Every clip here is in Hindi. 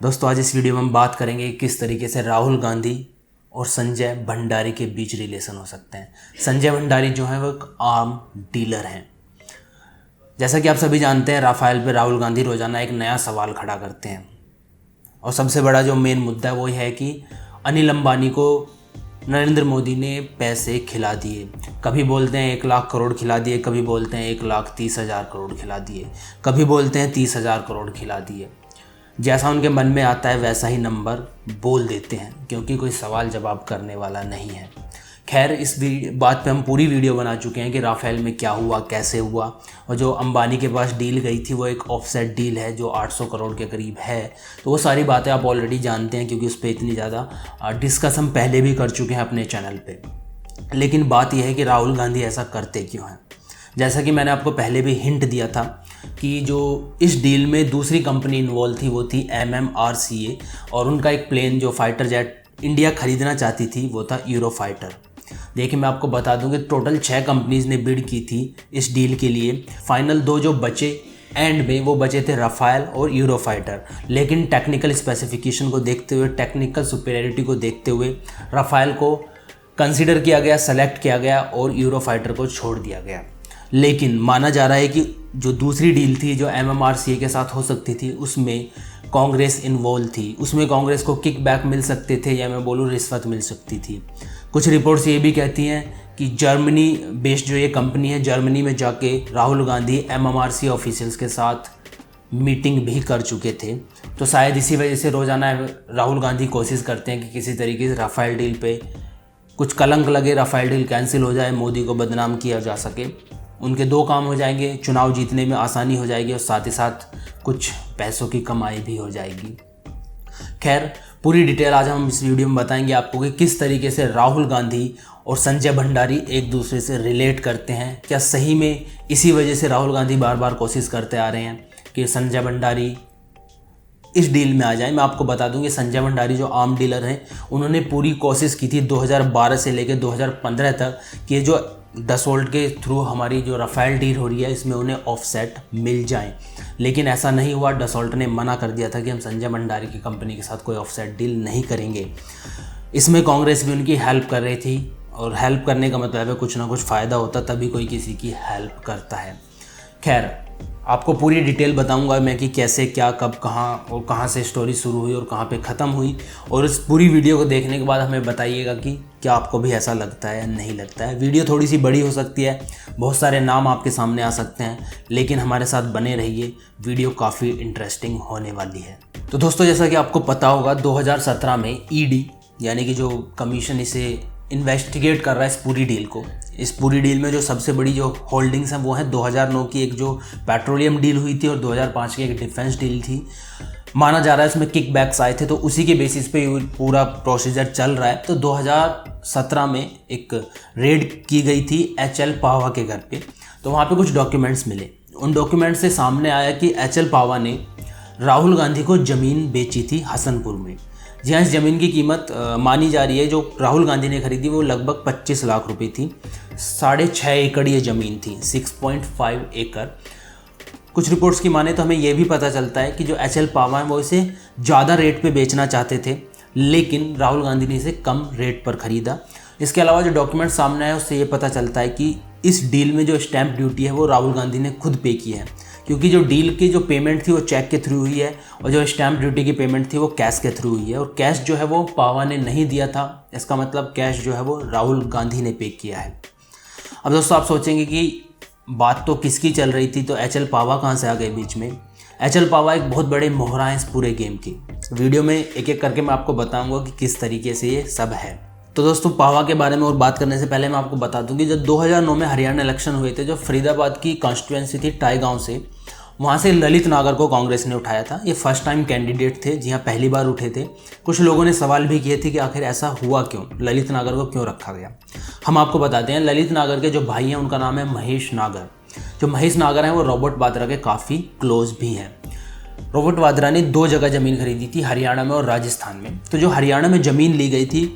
दोस्तों आज इस वीडियो में हम बात करेंगे किस तरीके से राहुल गांधी और संजय भंडारी के बीच रिलेशन हो सकते हैं। संजय भंडारी जो है वो एक आर्म डीलर हैं। जैसा कि आप सभी जानते हैं, राफेल पे राहुल गांधी रोज़ाना एक नया सवाल खड़ा करते हैं और सबसे बड़ा जो मेन मुद्दा है वो है कि अनिल अंबानी को नरेंद्र मोदी ने पैसे खिला दिए। कभी बोलते हैं 1 लाख करोड़ खिला दिए, कभी बोलते हैं 1,30,000 करोड़ खिला दिए, कभी बोलते हैं 30,000 करोड़ खिला दिए। जैसा उनके मन में आता है वैसा ही नंबर बोल देते हैं, क्योंकि कोई सवाल जवाब करने वाला नहीं है। खैर, इस बात पे हम पूरी वीडियो बना चुके हैं कि राफेल में क्या हुआ, कैसे हुआ, और जो अंबानी के पास डील गई थी वो एक ऑफसेट डील है जो 800 करोड़ के करीब है। तो वो सारी बातें आप ऑलरेडी जानते हैं, क्योंकि उस पर इतनी ज़्यादा डिस्कस हम पहले भी कर चुके हैं अपने चैनल पे। लेकिन बात यह है कि राहुल गांधी ऐसा करते क्यों हैं। जैसा कि मैंने आपको पहले भी हिंट दिया था कि जो इस डील में दूसरी कंपनी इन्वॉल्व थी वो थी MMRCA, और उनका एक प्लेन जो फाइटर जेट इंडिया ख़रीदना चाहती थी वो था यूरोफाइटर। देखिए, मैं आपको बता दूं कि टोटल 6 कंपनीज ने बिड की थी इस डील के लिए। फाइनल 2 जो बचे एंड में वो बचे थे राफेल और यूरोफाइटर। लेकिन टेक्निकल स्पेसिफिकेशन को देखते हुए, टेक्निकल सुपीरियरिटी को देखते हुए राफेल को कंसिडर किया गया, सेलेक्ट किया गया और यूरोफाइटर को छोड़ दिया गया। लेकिन माना जा रहा है कि जो दूसरी डील थी जो MMRCA के साथ हो सकती थी उसमें कांग्रेस इन्वॉल्व थी। उसमें कांग्रेस को किक बैक मिल सकते थे, या मैं बोलूँ रिश्वत मिल सकती थी। कुछ रिपोर्ट्स ये भी कहती हैं कि जर्मनी बेस्ड जो ये कंपनी है, जर्मनी में जाके राहुल गांधी MMRCA ऑफिशियल्स के साथ मीटिंग भी कर चुके थे। तो शायद इसी वजह से रोज़ाना राहुल गांधी कोशिश करते हैं कि किसी तरीके से राफेल डील पे कुछ कलंक लगे, राफेल डील कैंसिल हो जाए, मोदी को बदनाम किया जा सके। उनके 2 काम हो जाएंगे, चुनाव जीतने में आसानी हो जाएगी और साथ ही साथ कुछ पैसों की कमाई भी हो जाएगी। खैर, पूरी डिटेल आज हम इस वीडियो में बताएंगे आपको कि किस तरीके से राहुल गांधी और संजय भंडारी एक दूसरे से रिलेट करते हैं। क्या सही में इसी वजह से राहुल गांधी बार बार कोशिश करते आ रहे हैं कि संजय भंडारी इस डील में आ जाए। मैं आपको बता दूं कि संजय भंडारी जो आर्म डीलर हैं, उन्होंने पूरी कोशिश की थी 2012 से लेकर 2015 तक कि ये जो डसोल्ट के थ्रू हमारी जो राफेल डील हो रही है इसमें उन्हें ऑफसेट मिल जाए। लेकिन ऐसा नहीं हुआ। डसोल्ट ने मना कर दिया था कि हम संजय भंडारी की कंपनी के साथ कोई ऑफसेट डील नहीं करेंगे। इसमें कांग्रेस भी उनकी हेल्प कर रही थी, और हेल्प करने का मतलब है कुछ ना कुछ फ़ायदा होता तभी कोई किसी की हेल्प करता है। खैर, आपको पूरी डिटेल बताऊंगा मैं कि कैसे, क्या, कब, कहाँ और कहाँ से स्टोरी शुरू हुई और कहाँ पे ख़त्म हुई। और इस पूरी वीडियो को देखने के बाद हमें बताइएगा कि क्या आपको भी ऐसा लगता है या नहीं लगता है। वीडियो थोड़ी सी बड़ी हो सकती है, बहुत सारे नाम आपके सामने आ सकते हैं, लेकिन हमारे साथ बने रहिए, वीडियो काफ़ी इंटरेस्टिंग होने वाली है। तो दोस्तों, जैसा कि आपको पता होगा 2017 में ED यानी कि जो कमीशन इसे इन्वेस्टिगेट कर रहा है इस पूरी डील को, इस पूरी डील में जो सबसे बड़ी जो होल्डिंग्स हैं वो हैं 2009 की एक जो पेट्रोलियम डील हुई थी और 2005 की एक डिफेंस डील थी। माना जा रहा है इसमें किक बैक्स आए थे, तो उसी के बेसिस पे पूरा प्रोसीजर चल रहा है। तो 2017 में एक रेड की गई थी HL पावा के घर पे, तो वहाँ पे कुछ डॉक्यूमेंट्स मिले। उन डॉक्यूमेंट्स से सामने आया कि HL पावा ने राहुल गांधी को ज़मीन बेची थी हसनपुर में। जी हाँ, इस ज़मीन की कीमत मानी जा रही है जो राहुल गांधी ने खरीदी वो लगभग 25 लाख रुपए थी। 6.5 एकड़ ये ज़मीन थी, 6.5 एकड़। कुछ रिपोर्ट्स की माने तो हमें यह भी पता चलता है कि जो HL पावा है वो इसे ज़्यादा रेट पे बेचना चाहते थे, लेकिन राहुल गांधी ने इसे कम रेट पर ख़रीदा। इसके अलावा जो डॉक्यूमेंट सामने आए उससे ये पता चलता है कि इस डील में जो स्टैंप ड्यूटी है वो राहुल गांधी ने खुद पे की है, क्योंकि जो डील की जो पेमेंट थी वो चेक के थ्रू हुई है और जो स्टैंप ड्यूटी की पेमेंट थी वो कैश के थ्रू हुई है। और कैश जो है वो पावा ने नहीं दिया था, इसका मतलब कैश जो है वो राहुल गांधी ने पे किया है। अब दोस्तों, आप सोचेंगे कि बात तो किसकी चल रही थी, तो HL पावा कहाँ से आ गए बीच में। HL पावा एक बहुत बड़े मोहरा है इस पूरे गेम की। वीडियो में एक एक करके मैं आपको बताऊँगा कि किस तरीके से ये सब है। तो दोस्तों, पावा के बारे में और बात करने से पहले मैं आपको बता दूं कि जब 2009 में हरियाणा इलेक्शन हुए थे, जो फरीदाबाद की कॉन्स्टिट्यूएंसी थी टाई गांव से, वहाँ से ललित नागर को कांग्रेस ने उठाया था। ये फर्स्ट टाइम कैंडिडेट थे, जी हाँ, पहली बार उठे थे। कुछ लोगों ने सवाल भी किए थे कि आखिर ऐसा हुआ क्यों, ललित नागर को क्यों रखा गया। हम आपको बताते हैं, ललित नागर के जो भाई हैं उनका नाम है महेश नागर। जो महेश नागर हैं वो रॉबर्ट वाड्रा के काफ़ी क्लोज भी हैं। रॉबर्ट वाड्रा ने 2 जगह ज़मीन खरीदी थी, हरियाणा में और राजस्थान में। तो जो हरियाणा में ज़मीन ली गई थी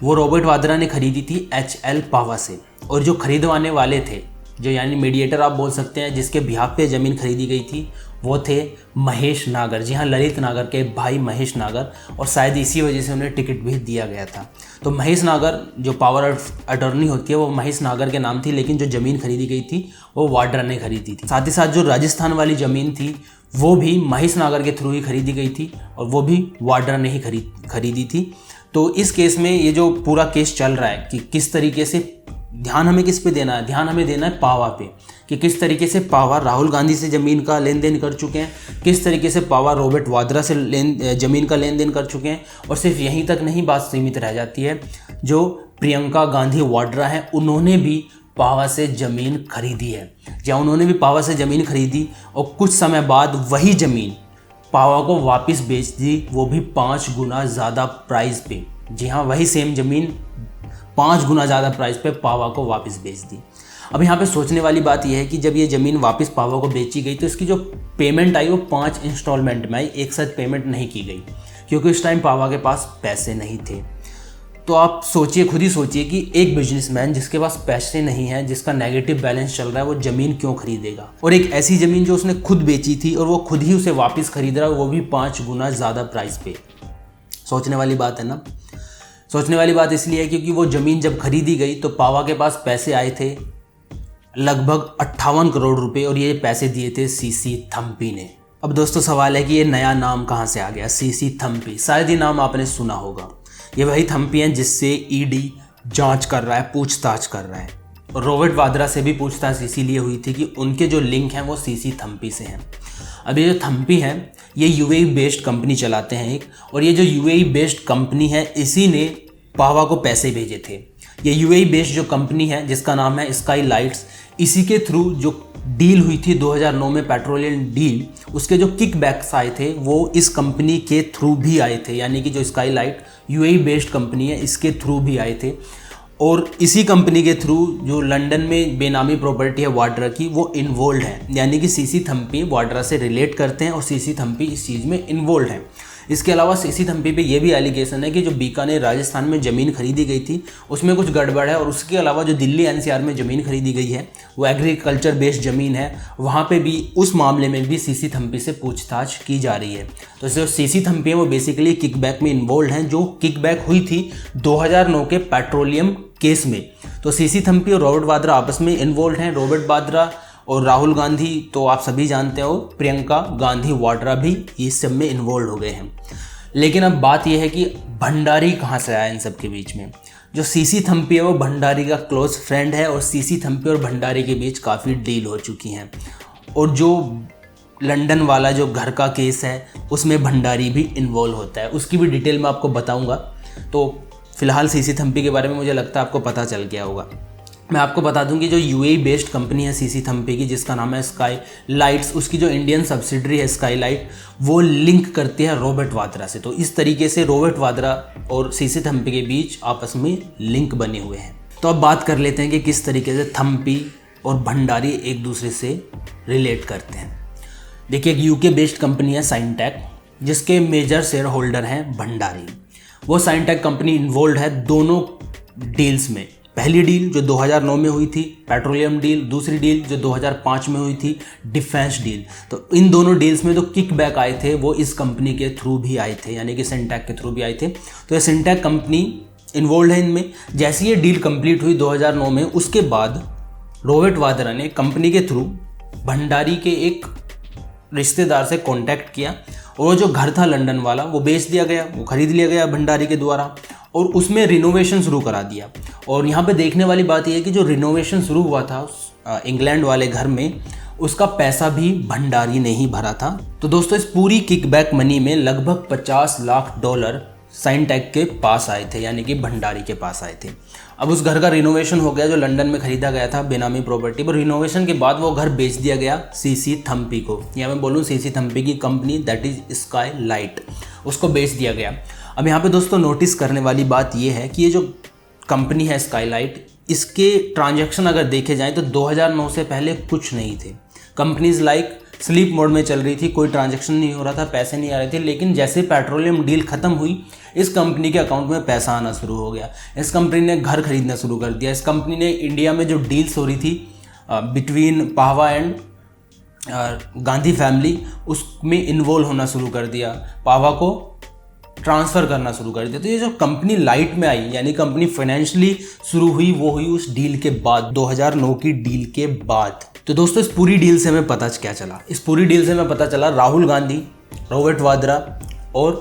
वो रॉबर्ट वाड्रा ने खरीदी थी HL पावा से, और जो खरीदवाने वाले थे, जो यानी मीडिएटर आप बोल सकते हैं, जिसके बिहाफ पे ज़मीन खरीदी गई थी, वो थे महेश नागर। जी हाँ, ललित नागर के भाई महेश नागर, और शायद इसी वजह से उन्हें टिकट भी दिया गया था। तो महेश नागर जो पावर ऑफ अटॉर्नी होती है वो महेश नागर के नाम थी, लेकिन जो ज़मीन खरीदी गई थी वो वाड्रा ने खरीदी थी। साथ ही साथ जो राजस्थान वाली ज़मीन थी वो भी महेश नागर के थ्रू ही खरीदी गई थी, और वो भी वाड्रा ने ही खरीदी थी। तो इस केस में ये जो पूरा केस चल रहा है कि किस तरीके से ध्यान हमें किस पे देना है, ध्यान हमें देना है पावा पे, कि किस तरीके से पावा राहुल गांधी से ज़मीन का लेन देन कर चुके हैं, किस तरीके से पावा रॉबर्ट वाड्रा से ज़मीन का लेन देन कर चुके हैं। और सिर्फ यहीं तक नहीं बात सीमित रह जाती है, जो प्रियंका गांधी वाड्रा हैं उन्होंने भी पावा से ज़मीन खरीदी है। या उन्होंने भी पावा से ज़मीन खरीदी और कुछ समय बाद वही ज़मीन पावा को वापस बेच दी, वो भी 5 गुना ज़्यादा प्राइस पे। जी हाँ, वही सेम ज़मीन 5 गुना ज़्यादा प्राइस पे पावा को वापस बेच दी। अब यहाँ पे सोचने वाली बात यह है कि जब ये ज़मीन वापस पावा को बेची गई तो इसकी जो पेमेंट आई वो 5 इंस्टॉलमेंट में आई, एक साथ पेमेंट नहीं की गई, क्योंकि उस टाइम पावा के पास पैसे नहीं थे। तो आप सोचिए, खुद ही सोचिए कि एक बिजनेसमैन जिसके पास पैसे नहीं है, जिसका नेगेटिव बैलेंस चल रहा है, वो ज़मीन क्यों खरीदेगा। और एक ऐसी ज़मीन जो उसने खुद बेची थी और वो खुद ही उसे वापस खरीद रहा है, वो भी 5 गुना ज़्यादा प्राइस पे। सोचने वाली बात है ना। सोचने वाली बात इसलिए है क्योंकि वो ज़मीन जब खरीदी गई तो पावा के पास पैसे आए थे लगभग 58 करोड़ रुपए, और ये पैसे दिए थे सीसी थम्पी ने। अब दोस्तों सवाल है कि ये नया नाम कहाँ से आ गया, सीसी थम्पी। शायद ये नाम आपने सुना होगा। ये वही थम्पी हैं जिससे ईडी जांच कर रहा है, पूछताछ कर रहा है। और रॉबर्ट वाड्रा से भी पूछताछ इसीलिए हुई थी कि उनके जो लिंक हैं वो सीसी थम्पी से हैं। अब ये जो थम्पी हैं ये यूएई बेस्ड कंपनी चलाते हैं एक, और ये जो यूएई बेस्ड कंपनी है इसी ने पावा को पैसे भेजे थे। ये यूएई बेस्ड जो कंपनी है जिसका नाम है स्काई लाइट्स, इसी के थ्रू जो डील हुई थी 2009 में पेट्रोलियम डील, उसके जो किकबैक्स आए थे वो इस कंपनी के थ्रू भी आए थे। यानी कि जो sky light UAE based company है इसके थ्रू भी आए थे। और इसी कंपनी के थ्रू जो लंदन में बेनामी प्रॉपर्टी है वाड्रा की वो इन्वॉल्व है। यानी कि सीसी थम्पी वाड्रा से रिलेट करते हैं और सीसी थम्पी इस चीज़ में इन्वॉल्व है। इसके अलावा सीसी थम्पी पे ये भी एलिगेशन है कि जो बीकानेर राजस्थान में ज़मीन खरीदी गई थी उसमें कुछ गड़बड़ है, और उसके अलावा जो दिल्ली एनसीआर में ज़मीन खरीदी गई है वो एग्रीकल्चर बेस्ड ज़मीन है, वहाँ पे भी उस मामले में भी सीसी थम्पी से पूछताछ की जा रही है। तो जो सीसी थम्पी है वो बेसिकली किकबैक में इन्वॉल्व हैं, जो किकबैक हुई थी 2009 के पेट्रोलियम केस में। तो सीसी थम्पी और रॉबर्ट वाड्रा आपस में इन्वॉल्व हैं। रॉबर्ट वाड्रा और राहुल गांधी तो आप सभी जानते हो, प्रियंका गांधी वाड्रा भी इस सब में इन्वॉल्व हो गए हैं। लेकिन अब बात यह है कि भंडारी कहाँ से आया इन सब के बीच में। जो सीसी थम्पी है वो भंडारी का क्लोज फ्रेंड है, और सीसी थम्पी और भंडारी के बीच काफ़ी डील हो चुकी हैं। और जो लंदन वाला जो घर का केस है उसमें भंडारी भी इन्वॉल्व होता है, उसकी भी डिटेल मैं आपको बताऊँगा। तो फिलहाल सीसी थम्पी के बारे में मुझे लगता है आपको पता चल गया होगा। मैं आपको बता दूं कि जो यूएई बेस्ड कंपनी है सीसी थम्पी की, जिसका नाम है स्काई लाइट्स, उसकी जो इंडियन सब्सिडरी है स्काई लाइट, वो लिंक करती है रॉबर्ट वाड्रा से। तो इस तरीके से रॉबर्ट वाड्रा और सीसी थम्पी के बीच आपस में लिंक बने हुए हैं। तो अब बात कर लेते हैं कि किस तरीके से थम्पी और भंडारी एक दूसरे से रिलेट करते हैं। देखिए, एक यूके बेस्ड कंपनी है साइनटेक, जिसके मेजर शेयर होल्डर हैं भंडारी। वो साइनटेक कंपनी इन्वॉल्व है दोनों डील्स में। पहली डील जो 2009 में हुई थी पेट्रोलियम डील, दूसरी डील जो 2005 में हुई थी डिफेंस डील। तो इन दोनों डील्स में जो किकबैक आए थे वो इस कंपनी के थ्रू भी आए थे, यानी कि सिंटैक के थ्रू भी आए थे। तो ये सिंटैक कंपनी इन्वॉल्व है इनमें। जैसे ये डील कंप्लीट हुई 2009 में, उसके बाद रॉबर्ट वाड्रा ने कंपनी के थ्रू भंडारी के एक रिश्तेदार से कॉन्टैक्ट किया, और वो जो घर था लंदन वाला वो बेच दिया गया, वो खरीद लिया गया भंडारी के द्वारा, और उसमें रिनोवेशन शुरू करा दिया। और यहाँ पे देखने वाली बात यह है कि जो रिनोवेशन शुरू हुआ था इंग्लैंड वाले घर में, उसका पैसा भी भंडारी ने ही भरा था। तो दोस्तों, इस पूरी किकबैक मनी में लगभग $50 लाख साइनटेक के पास आए थे, यानी कि भंडारी के पास आए थे। अब उस घर का रिनोवेशन हो गया जो लंदन में खरीदा गया था बेनामी प्रॉपर्टी पर। रिनोवेशन के बाद वो घर बेच दिया गया सीसी थम्पी को, या मैं बोलूँ सीसी थम्पी की company that is sky light, उसको बेच दिया गया। अब यहाँ पे दोस्तों नोटिस करने वाली बात ये है कि ये जो कंपनी है स्काई लाइट, इसके ट्रांजैक्शन अगर देखे जाएँ तो 2009 से पहले कुछ नहीं थे। कंपनीज लाइक स्लीप मोड में चल रही थी, कोई ट्रांजैक्शन नहीं हो रहा था, पैसे नहीं आ रहे थे। लेकिन जैसे पेट्रोलियम डील खत्म हुई, इस कंपनी के अकाउंट में पैसा आना शुरू हो गया। इस कंपनी ने घर खरीदना शुरू कर दिया। इस कंपनी ने इंडिया में जो डील्स हो रही थी बिटवीन पावा एंड गांधी फैमिली उसमें इन्वॉल्व होना शुरू कर दिया, पावा को ट्रांसफ़र करना शुरू कर दिया। तो ये जो कंपनी लाइट में आई, यानी कंपनी फाइनेंशियली शुरू हुई, वो हुई उस डील के बाद, 2009 की डील के बाद। तो दोस्तों इस पूरी डील से हमें पता क्या चला? इस पूरी डील से हमें पता चला राहुल गांधी, रॉबर्ट वाड्रा और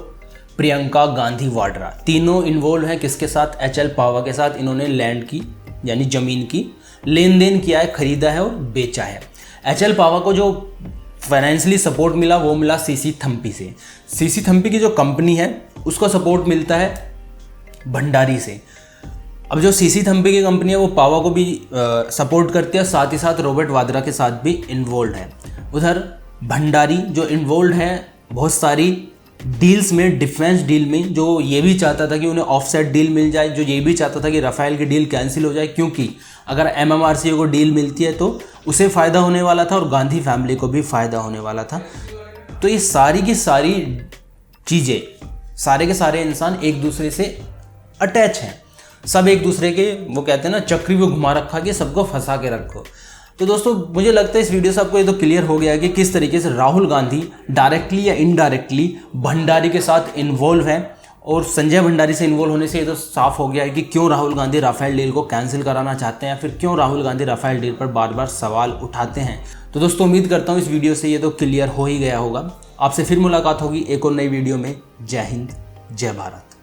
प्रियंका गांधी वाड्रा तीनों इन्वॉल्व हैं किसके साथ? एचएल पावा के साथ। इन्होंने लैंड की यानी ज़मीन की लेन देन किया है, खरीदा है और बेचा है। एचएल पावा को जो फाइनेंशियली सपोर्ट मिला वो मिला सीसी थम्पी से। सीसी थम्पी की जो कंपनी है उसको सपोर्ट मिलता है भंडारी से। अब जो सीसी थम्पी की कंपनी है वो पावा को भी सपोर्ट करती है, साथ ही साथ रॉबर्ट वाड्रा के साथ भी इन्वॉल्व है। उधर भंडारी जो इन्वॉल्व है बहुत सारी डील्स में, डिफेंस डील में, जो ये भी चाहता था कि उन्हें ऑफसेट डील मिल जाए, जो ये भी चाहता था कि राफेल की डील कैंसिल हो जाए, क्योंकि अगर एमएमआरसीओ को डील मिलती है तो उसे फ़ायदा होने वाला था और गांधी फैमिली को भी फ़ायदा होने वाला था। तो ये सारी की सारी चीज़ें, सारे के सारे इंसान एक दूसरे से अटैच हैं, सब एक दूसरे के, वो कहते हैं ना, चक्री में घुमा रखा कि सबको फंसा के रखो। तो दोस्तों मुझे लगता है इस वीडियो से आपको ये तो क्लियर हो गया है कि किस तरीके से राहुल गांधी डायरेक्टली या इनडायरेक्टली भंडारी के साथ इन्वॉल्व हैं, और संजय भंडारी से इन्वॉल्व होने से ये तो साफ हो गया है कि क्यों राहुल गांधी राफेल डील को कैंसिल कराना चाहते हैं, फिर क्यों राहुल गांधी राफेल डील पर बार बार सवाल उठाते हैं। तो दोस्तों उम्मीद करता हूँ इस वीडियो से ये तो क्लियर हो ही गया होगा। आपसे फिर मुलाकात होगी एक और नई वीडियो में। जय हिंद, जय भारत।